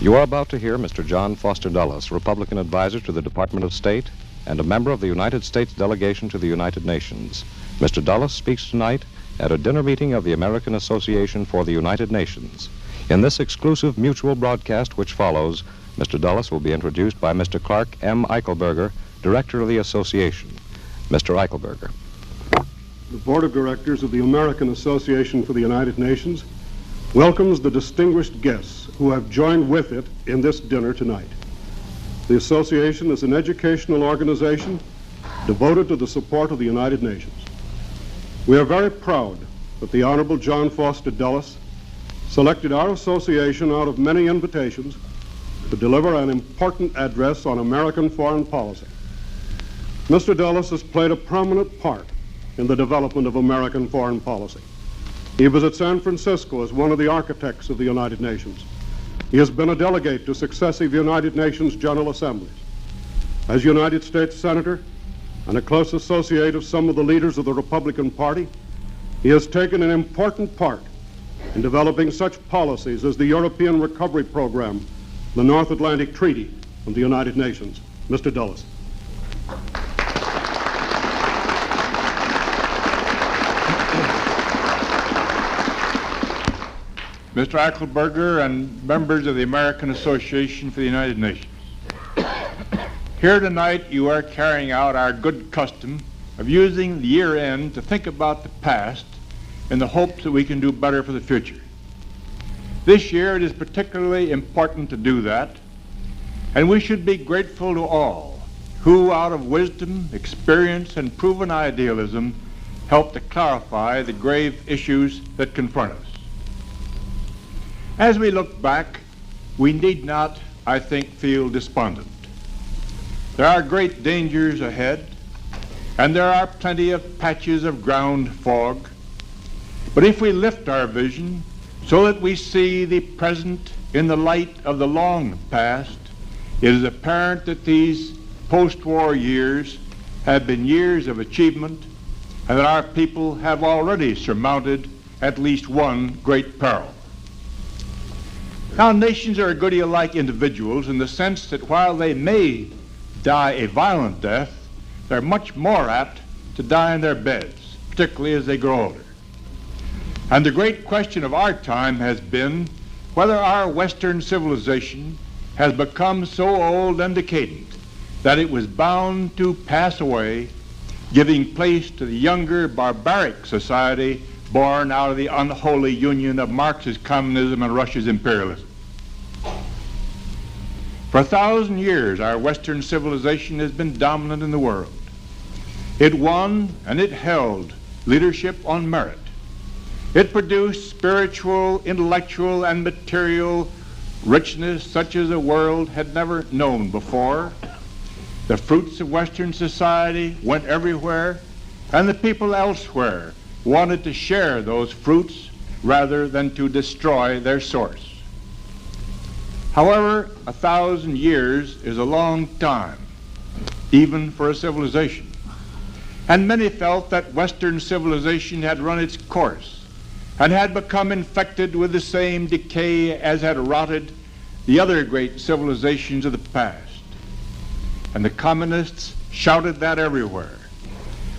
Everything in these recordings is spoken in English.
You are about to hear Mr. John Foster Dulles, Republican advisor to the Department of State and a member of the United States delegation to the United Nations. Mr. Dulles speaks tonight at a dinner meeting of the American Association for the United Nations. In this exclusive mutual broadcast which follows, Mr. Dulles will be introduced by Mr. Clark M. Eichelberger, Director of the Association. Mr. Eichelberger. The Board of Directors of the American Association for the United Nations welcomes the distinguished guests who have joined with it in this dinner tonight. The association is an educational organization devoted to the support of the United Nations. We are very proud that the Honorable John Foster Dulles selected our association out of many invitations to deliver an important address on American foreign policy. Mr. Dulles has played a prominent part in the development of American foreign policy. He was at San Francisco as one of the architects of the United Nations. He has been a delegate to successive United Nations General Assemblies. As United States Senator and a close associate of some of the leaders of the Republican Party, he has taken an important part in developing such policies as the European Recovery Program, the North Atlantic Treaty, and the United Nations. Mr. Dulles. Mr. Eichelberger and members of the American Association for the United Nations. Here tonight you are carrying out our good custom of using the year end to think about the past in the hopes that we can do better for the future. This year it is particularly important to do that, and we should be grateful to all who, out of wisdom, experience, and proven idealism, helped to clarify the grave issues that confront us. As we look back, we need not, I think, feel despondent. There are great dangers ahead, and there are plenty of patches of ground fog. But if we lift our vision so that we see the present in the light of the long past, it is apparent that these post-war years have been years of achievement, and that our people have already surmounted at least one great peril. Now, nations are a good deal like individuals in the sense that while they may die a violent death, they're much more apt to die in their beds, particularly as they grow older. And the great question of our time has been whether our Western civilization has become so old and decadent that it was bound to pass away, giving place to the younger, barbaric society born out of the unholy union of Marxist communism and Russia's imperialism. For 1,000 years, our Western civilization has been dominant in the world. It won and it held leadership on merit. It produced spiritual, intellectual, and material richness such as the world had never known before. The fruits of Western society went everywhere, and the people elsewhere wanted to share those fruits rather than to destroy their source. However, 1,000 years is a long time, even for a civilization. And many felt that Western civilization had run its course and had become infected with the same decay as had rotted the other great civilizations of the past. And the communists shouted that everywhere.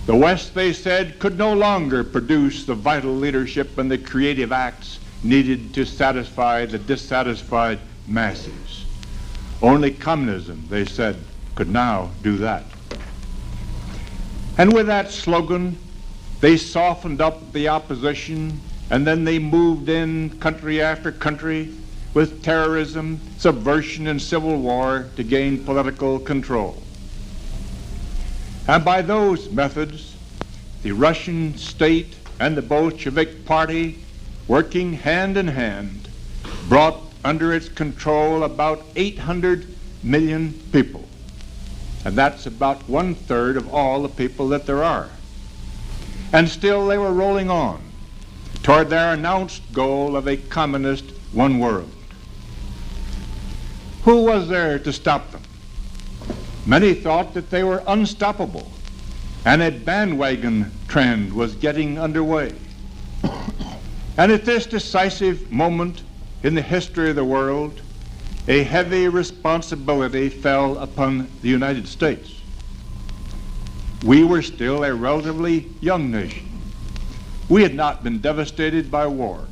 The West, they said, could no longer produce the vital leadership and the creative acts needed to satisfy the dissatisfied masses. Only communism, they said, could now do that. And with that slogan, they softened up the opposition, and then they moved in country after country with terrorism, subversion, and civil war to gain political control. And by those methods, the Russian state and the Bolshevik Party, working hand in hand, brought under its control about 800 million people. And that's about 1/3 of all the people that there are. And still they were rolling on toward their announced goal of a communist one world. Who was there to stop them? Many thought that they were unstoppable, and a bandwagon trend was getting underway. And at this decisive moment in the history of the world, a heavy responsibility fell upon the United States. We were still a relatively young nation. We had not been devastated by war.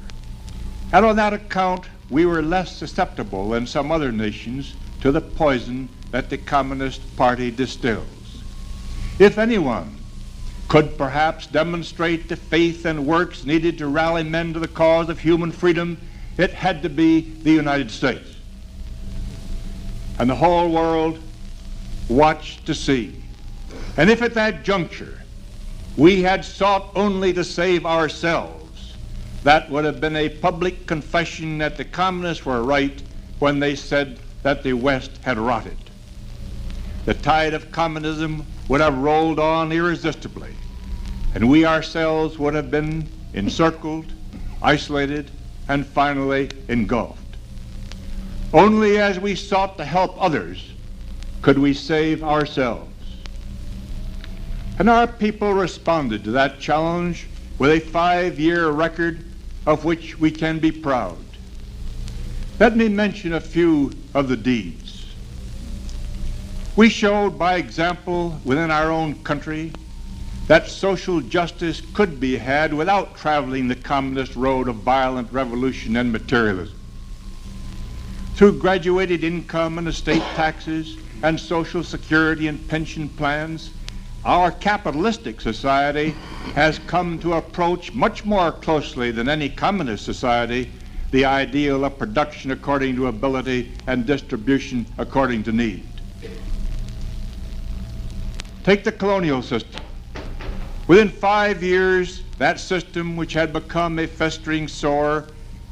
And on that account, we were less susceptible than some other nations to the poison that the Communist Party distills. If anyone could perhaps demonstrate the faith and works needed to rally men to the cause of human freedom, it had to be the United States. And the whole world watched to see. And if at that juncture we had sought only to save ourselves, that would have been a public confession that the communists were right when they said that the West had rotted. The tide of communism would have rolled on irresistibly, and we ourselves would have been encircled, isolated, and finally engulfed. Only as we sought to help others could we save ourselves. And our people responded to that challenge with a 5-year record of which we can be proud. Let me mention a few of the deeds. We showed by example within our own country that social justice could be had without traveling the communist road of violent revolution and materialism. Through graduated income and estate taxes and social security and pension plans, our capitalistic society has come to approach much more closely than any communist society the ideal of production according to ability and distribution according to need. Take the colonial system. Within 5 years, that system, which had become a festering sore,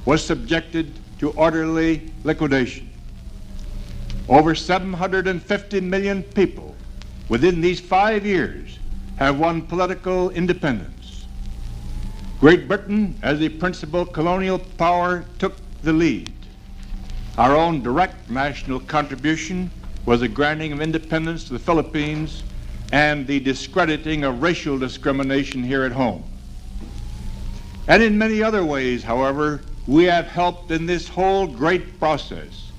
was subjected to orderly liquidation. Over 750 million people within these 5 years have won political independence. Great Britain, as the principal colonial power, took the lead. Our own direct national contribution was the granting of independence to the Philippines and the discrediting of racial discrimination here at home. And in many other ways, however, we have helped in this whole great process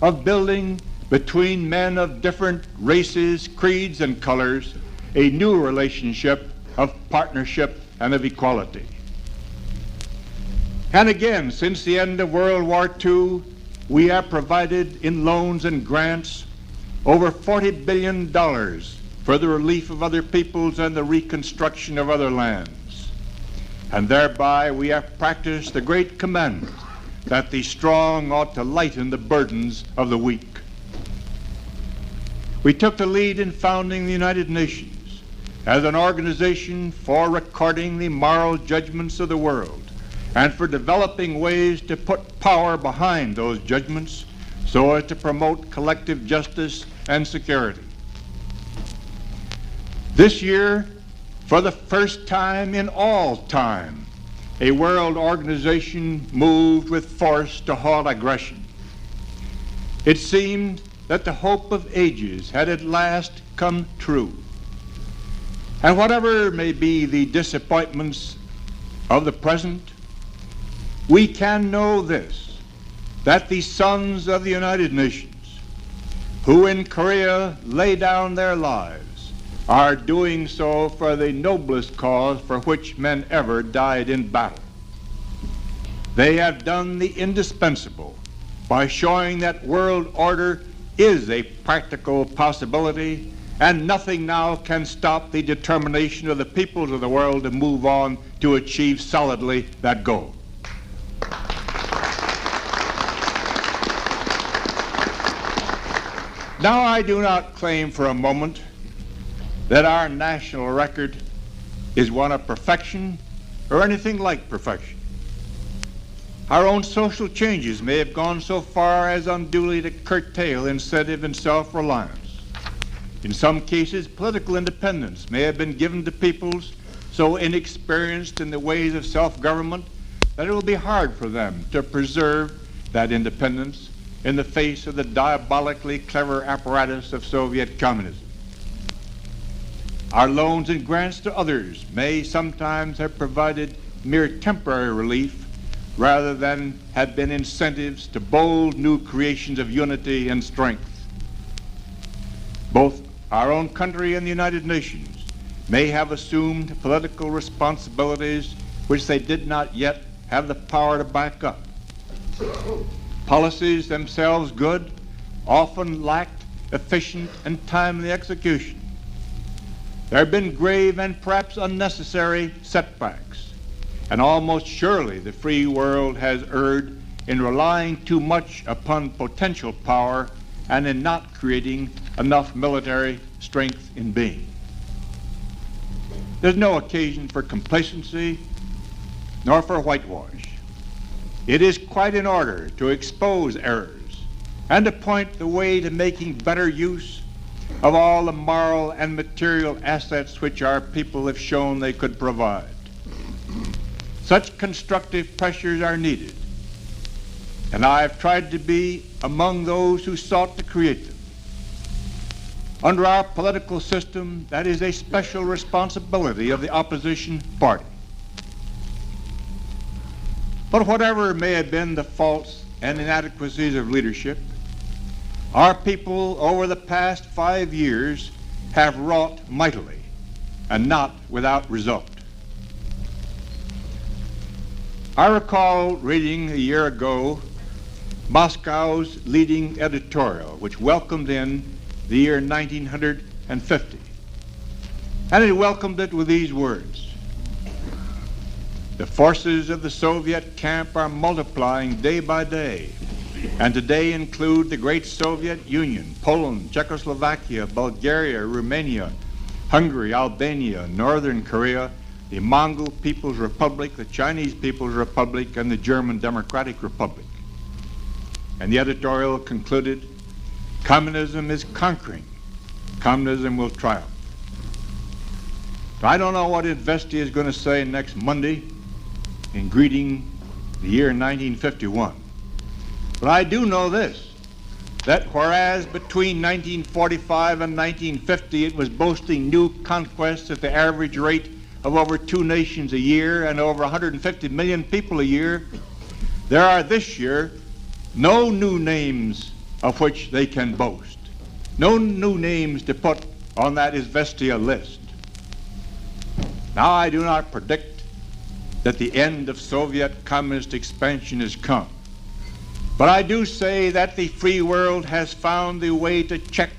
of building between men of different races, creeds, and colors a new relationship of partnership and of equality. And again, since the end of World War II, we have provided in loans and grants over $40 billion for the relief of other peoples and the reconstruction of other lands. And thereby we have practiced the great commandment that the strong ought to lighten the burdens of the weak. We took the lead in founding the United Nations as an organization for recording the moral judgments of the world and for developing ways to put power behind those judgments so as to promote collective justice and security. This year, for the first time in all time, a world organization moved with force to halt aggression. It seemed that the hope of ages had at last come true. And whatever may be the disappointments of the present, we can know this, that the sons of the United Nations, who in Korea lay down their lives, are doing so for the noblest cause for which men ever died in battle. They have done the indispensable by showing that world order is a practical possibility, and nothing now can stop the determination of the peoples of the world to move on to achieve solidly that goal. Now, I do not claim for a moment that our national record is one of perfection or anything like perfection. Our own social changes may have gone so far as unduly to curtail incentive and self-reliance. In some cases, political independence may have been given to peoples so inexperienced in the ways of self-government that it will be hard for them to preserve that independence in the face of the diabolically clever apparatus of Soviet communism. Our loans and grants to others may sometimes have provided mere temporary relief rather than have been incentives to bold new creations of unity and strength. Both our own country and the United Nations may have assumed political responsibilities which they did not yet have the power to back up. Policies themselves good often lacked efficient and timely execution. There have been grave and perhaps unnecessary setbacks, and almost surely the free world has erred in relying too much upon potential power and in not creating enough military strength in being. There's no occasion for complacency nor for whitewash. It is quite in order to expose errors and to point the way to making better use of all the moral and material assets which our people have shown they could provide. Such constructive pressures are needed, and I have tried to be among those who sought to create them. Under our political system, that is a special responsibility of the opposition party. But whatever may have been the faults and inadequacies of leadership, our people over the past 5 years have wrought mightily, and not without result. I recall reading a year ago Moscow's leading editorial, which welcomed in the year 1950. And it welcomed it with these words: "The forces of the Soviet camp are multiplying day by day, and today include the great Soviet Union, Poland, Czechoslovakia, Bulgaria, Romania, Hungary, Albania, Northern Korea, the Mongol People's Republic, the Chinese People's Republic, and the German Democratic Republic." And the editorial concluded, "Communism is conquering. Communism will triumph." I don't know what Investia is going to say next Monday in greeting the year 1951. But I do know this, that whereas between 1945 and 1950 it was boasting new conquests at the average rate of over 2 nations a year and over 150 million people a year, there are this year no new names of which they can boast. No new names to put on that Izvestia list. Now, I do not predict that the end of Soviet communist expansion has come, but I do say that the free world has found the way to check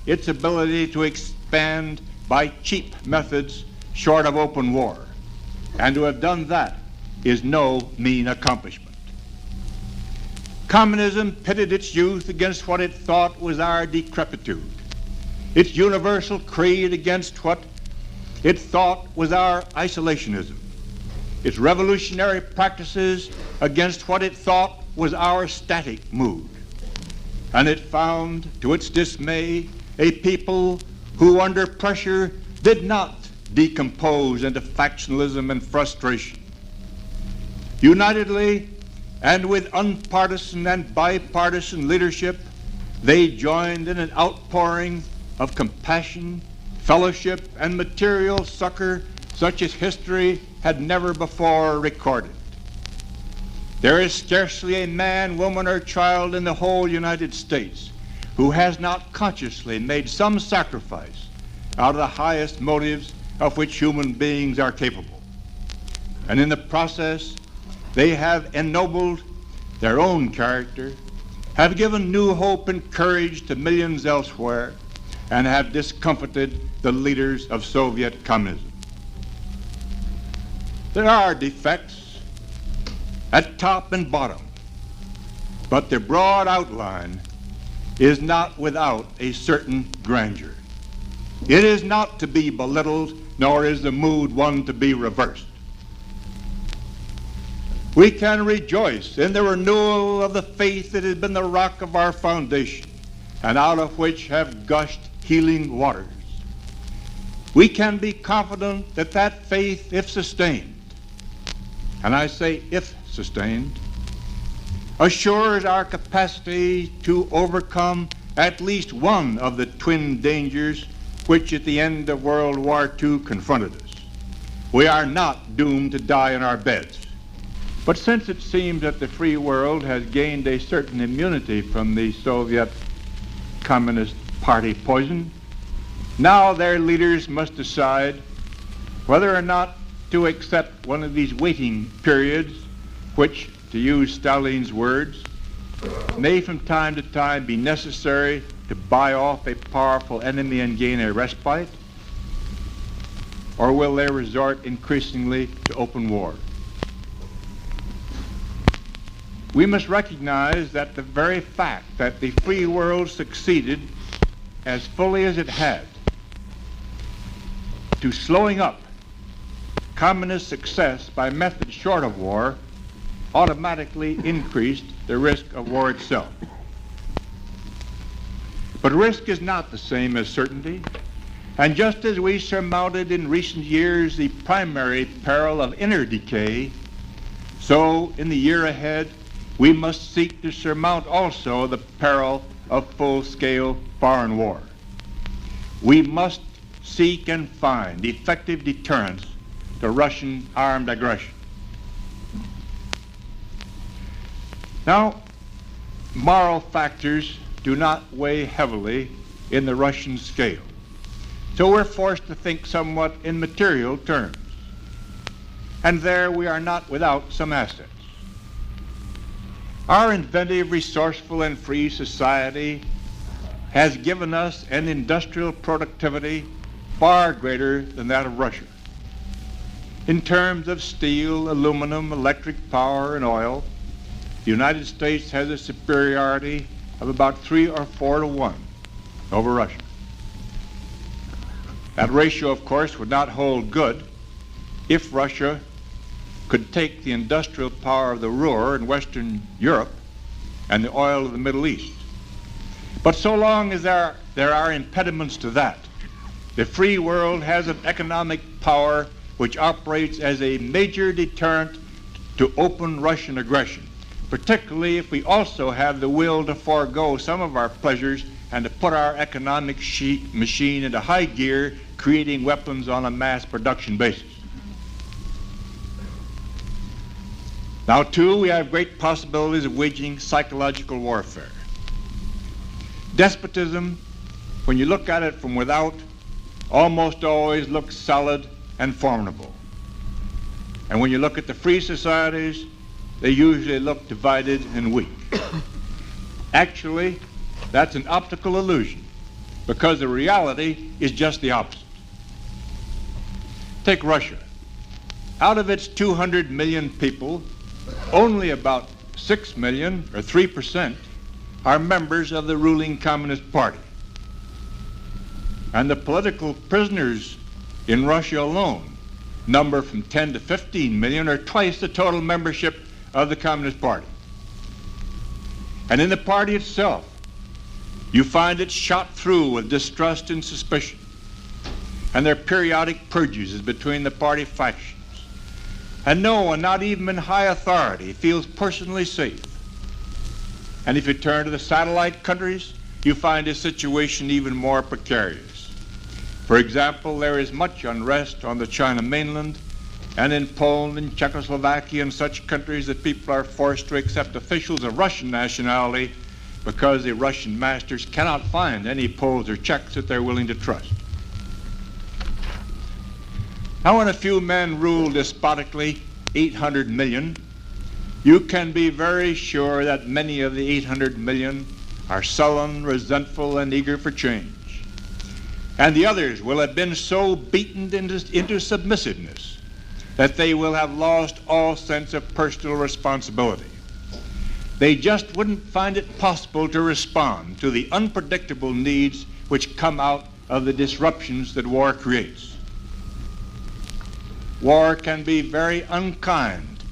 its ability to expand by cheap methods short of open war, and to have done that is no mean accomplishment. Communism pitted its youth against what it thought was our decrepitude, its universal creed against what it thought was our isolationism, its revolutionary practices against what it thought was our static mood. And it found, to its dismay, a people who under pressure did not decompose into factionalism and frustration. Unitedly, and with unpartisan and bipartisan leadership, they joined in an outpouring of compassion, fellowship, and material succor such as history had never before recorded. There is scarcely a man, woman, or child in the whole United States who has not consciously made some sacrifice out of the highest motives of which human beings are capable. And in the process, they have ennobled their own character, have given new hope and courage to millions elsewhere, and have discomfited the leaders of Soviet communism. There are defects at top and bottom, but the broad outline is not without a certain grandeur. It is not to be belittled, nor is the mood one to be reversed. We can rejoice in the renewal of the faith that has been the rock of our foundation, and out of which have gushed healing waters. We can be confident that that faith, if sustained, and I say if sustained, assures our capacity to overcome at least one of the twin dangers which at the end of World War II confronted us. We are not doomed to die in our beds, But since it seems that the free world has gained a certain immunity from the Soviet Communist Party poison, now their leaders must decide whether or not to accept one of these waiting periods which, to use Stalin's words, may from time to time be necessary to buy off a powerful enemy and gain a respite, or will they resort increasingly to open war? We must recognize that the very fact that the free world succeeded as fully as it had to slowing up communist success by methods short of war automatically increased the risk of war itself. But risk is not the same as certainty, and just as we surmounted in recent years the primary peril of inner decay, so in the year ahead we must seek to surmount also the peril of full-scale foreign war. We must seek and find effective deterrents to Russian armed aggression. Now, moral factors do not weigh heavily in the Russian scale, so we're forced to think somewhat in material terms. And there we are not without some assets. Our inventive, resourceful, and free society has given us an industrial productivity far greater than that of Russia. In terms of steel, aluminum, electric power, and oil, the United States has a superiority of about 3 or 4 to 1 over Russia. That ratio, of course, would not hold good if Russia could take the industrial power of the Ruhr in Western Europe and the oil of the Middle East. But so long as there are impediments to that, the free world has an economic power which operates as a major deterrent to open Russian aggression, particularly if we also have the will to forego some of our pleasures and to put our economic machine into high gear, creating weapons on a mass production basis. Now, too, we have great possibilities of waging psychological warfare. Despotism, when you look at it from without, almost always looks solid and formidable. And when you look at the free societies, they usually look divided and weak. Actually, that's an optical illusion, because the reality is just the opposite. Take Russia. Out of its 200 million people, only about 6 million, or 3%, are members of the ruling Communist Party. And the political prisoners in Russia alone number from 10 to 15 million, or twice the total membership of the Communist Party. And in the party itself, you find it shot through with distrust and suspicion. And there are periodic purges between the party factions. And no one, not even in high authority, feels personally safe. And if you turn to the satellite countries, you find a situation even more precarious. For example, there is much unrest on the China mainland and in Poland and Czechoslovakia and such countries that people are forced to accept officials of Russian nationality because the Russian masters cannot find any Poles or Czechs that they're willing to trust. Now, when a few men rule despotically 800 million, you can be very sure that many of the 800 million are sullen, resentful, and eager for change. And the others will have been so beaten into submissiveness that they will have lost all sense of personal responsibility. They just wouldn't find it possible to respond to the unpredictable needs which come out of the disruptions that war creates. War can be very unkind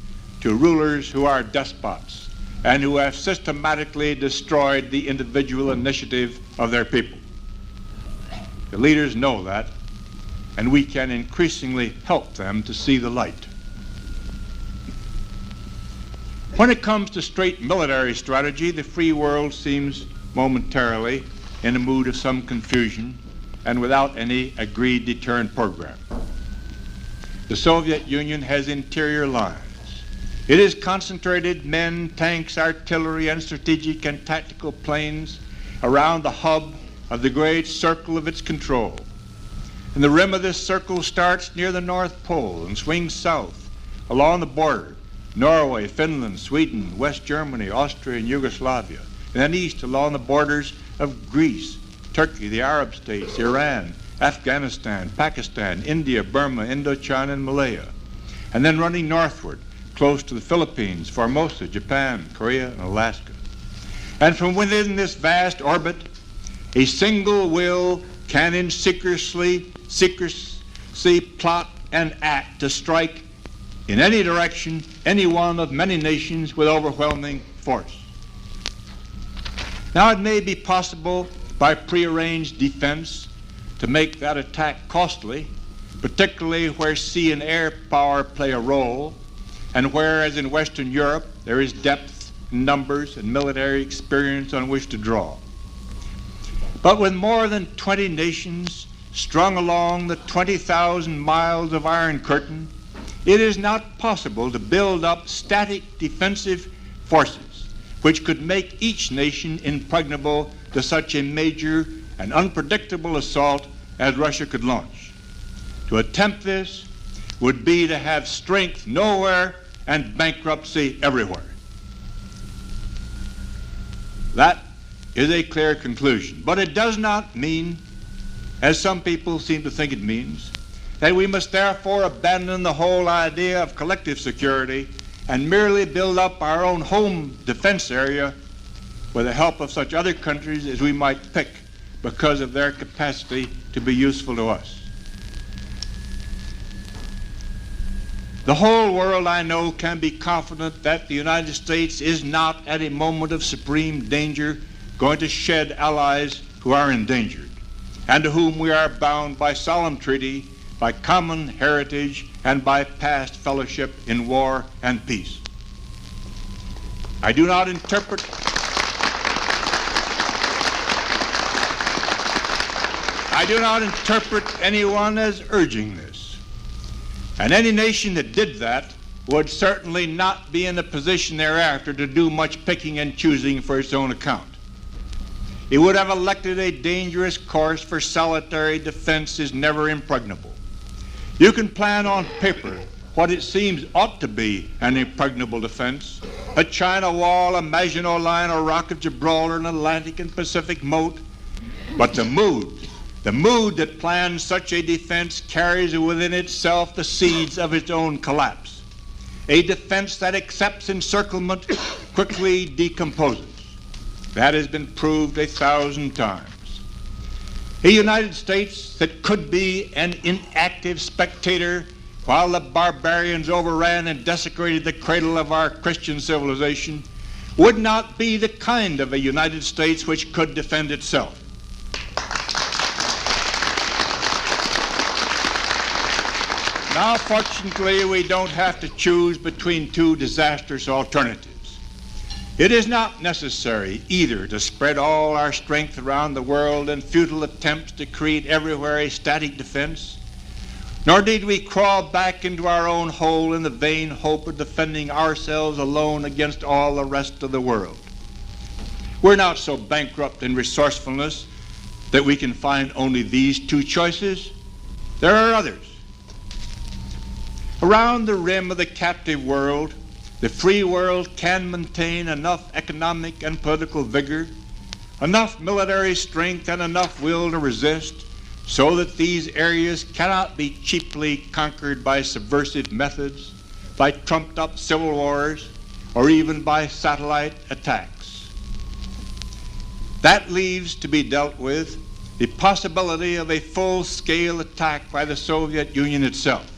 to rulers who are despots and who have systematically destroyed the individual initiative of their people. The leaders know that, and we can increasingly help them to see the light. When it comes to straight military strategy, the free world seems momentarily in a mood of some confusion and without any agreed deterrent program. The Soviet Union has interior lines, It is concentrated men, tanks, artillery, and strategic and tactical planes around the hub of the great circle of its control. And the rim of this circle starts near the North Pole and swings south along the border, Norway, Finland, Sweden, West Germany, Austria, and Yugoslavia, and then east along the borders of Greece, Turkey, the Arab states, Iran, Afghanistan, Pakistan, India, Burma, Indochina, and Malaya, and then running northward, close to the Philippines, Formosa, Japan, Korea, and Alaska. And from within this vast orbit, a single will can in secrecy plot and act to strike in any direction any one of many nations with overwhelming force. Now, it may be possible by prearranged defense to make that attack costly, particularly where sea and air power play a role, and where, as in Western Europe, there is depth, numbers, and military experience on which to draw. But with more than 20 nations strung along the 20,000 miles of Iron Curtain, it is not possible to build up static defensive forces which could make each nation impregnable to such a major and unpredictable assault as Russia could launch. To attempt this would be to have strength nowhere and bankruptcy everywhere. That is a clear conclusion, but it does not mean, as some people seem to think it means, that we must therefore abandon the whole idea of collective security and merely build up our own home defense area with the help of such other countries as we might pick because of their capacity to be useful to us. The whole world, I know, can be confident that the United States is not at a moment of supreme danger going to shed allies who are endangered and to whom we are bound by solemn treaty, by common heritage, and by past fellowship in war and peace. I do not interpret anyone as urging this. And any nation that did that would certainly not be in a position thereafter to do much picking and choosing for its own account. It would have elected a dangerous course, for solitary defense is never impregnable. You can plan on paper what it seems ought to be an impregnable defense: a China wall, a Maginot Line, a Rock of Gibraltar, an Atlantic and Pacific moat. But the mood that plans such a defense carries within itself the seeds of its own collapse. A defense that accepts encirclement quickly decomposes. That has been proved 1,000 times. A United States that could be an inactive spectator while the barbarians overran and desecrated the cradle of our Christian civilization would not be the kind of a United States which could defend itself. Now, fortunately, we don't have to choose between two disastrous alternatives. It is not necessary either to spread all our strength around the world in futile attempts to create everywhere a static defense, nor need we crawl back into our own hole in the vain hope of defending ourselves alone against all the rest of the world. We're not so bankrupt in resourcefulness that we can find only these two choices. There are others. Around the rim of the captive world, the free world can maintain enough economic and political vigor, enough military strength, and enough will to resist, so that these areas cannot be cheaply conquered by subversive methods, by trumped-up civil wars, or even by satellite attacks. That leaves to be dealt with the possibility of a full-scale attack by the Soviet Union itself.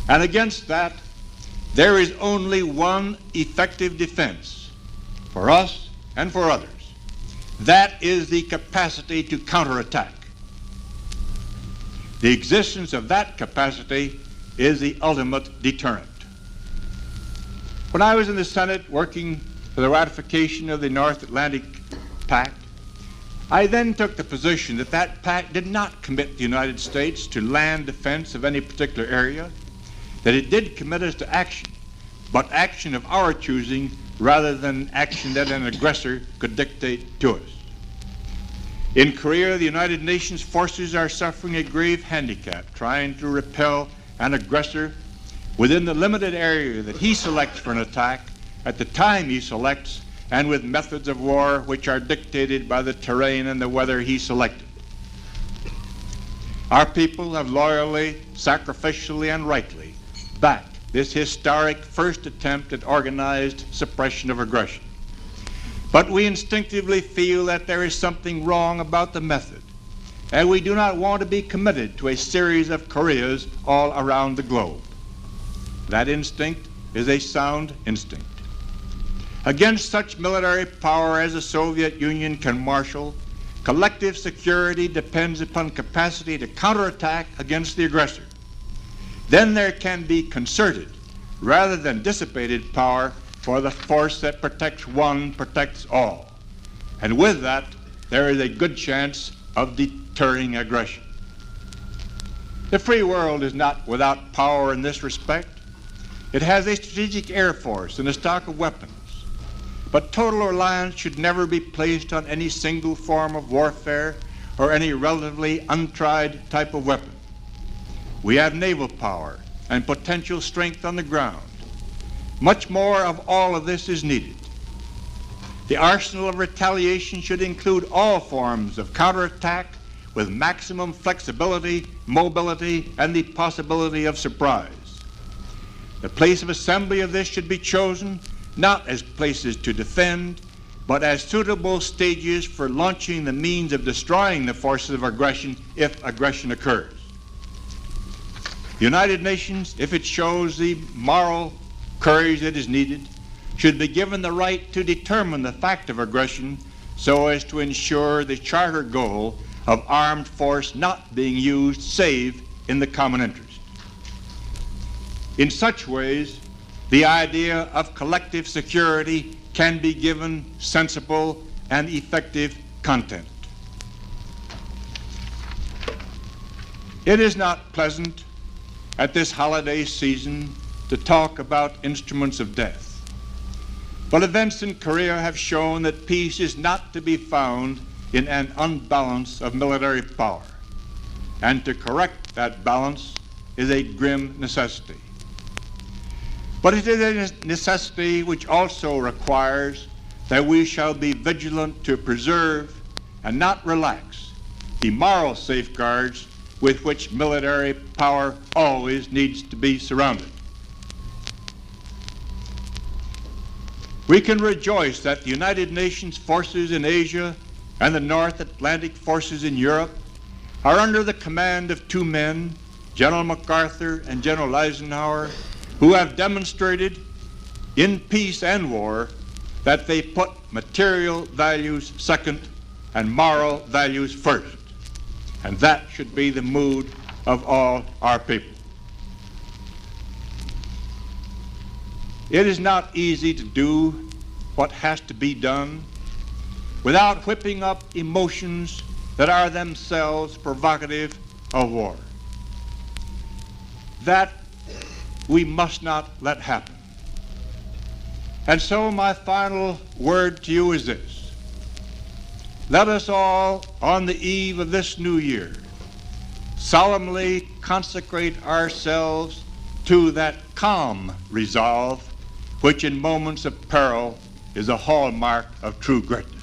And against that, there is only one effective defense for us and for others. That is the capacity to counterattack. The existence of that capacity is the ultimate deterrent. When I was in the Senate working for the ratification of the North Atlantic Pact, I then took the position that that pact did not commit the United States to land defense of any particular area, that it did commit us to action but action of our choosing rather than action that an aggressor could dictate to us. In Korea, the United Nations forces are suffering a grave handicap trying to repel an aggressor within the limited area that he selects for an attack at the time he selects and with methods of war which are dictated by the terrain and the weather he selected. Our people have loyally, sacrificially, and rightly backed this historic first attempt at organized suppression of aggression. But we instinctively feel that there is something wrong about the method, and we do not want to be committed to a series of Koreas all around the globe. That instinct is a sound instinct. Against such military power as the Soviet Union can marshal, collective security depends upon capacity to counterattack against the aggressor. Then there can be concerted rather than dissipated power, for the force that protects one protects all. And with that, there is a good chance of deterring aggression. The free world is not without power in this respect. It has a strategic air force and a stock of weapons. But total reliance should never be placed on any single form of warfare or any relatively untried type of weapon. We have naval power and potential strength on the ground. Much more of all of this is needed. The arsenal of retaliation should include all forms of counterattack with maximum flexibility, mobility, and the possibility of surprise. The place of assembly of this should be chosen not as places to defend, but as suitable stages for launching the means of destroying the forces of aggression if aggression occurs. The United Nations, if it shows the moral courage that is needed, should be given the right to determine the fact of aggression so as to ensure the charter goal of armed force not being used save in the common interest. In such ways, the idea of collective security can be given sensible and effective content. It is not pleasant at this holiday season to talk about instruments of death. But events in Korea have shown that peace is not to be found in an unbalance of military power, and to correct that balance is a grim necessity. But it is a necessity which also requires that we shall be vigilant to preserve and not relax the moral safeguards with which military power always needs to be surrounded. We can rejoice that the United Nations forces in Asia and the North Atlantic forces in Europe are under the command of two men, General MacArthur and General Eisenhower, who have demonstrated in peace and war that they put material values second and moral values first. And that should be the mood of all our people. It is not easy to do what has to be done without whipping up emotions that are themselves provocative of war. That we must not let happen. And so my final word to you is this: let us all, on the eve of this new year, solemnly consecrate ourselves to that calm resolve which in moments of peril is a hallmark of true greatness.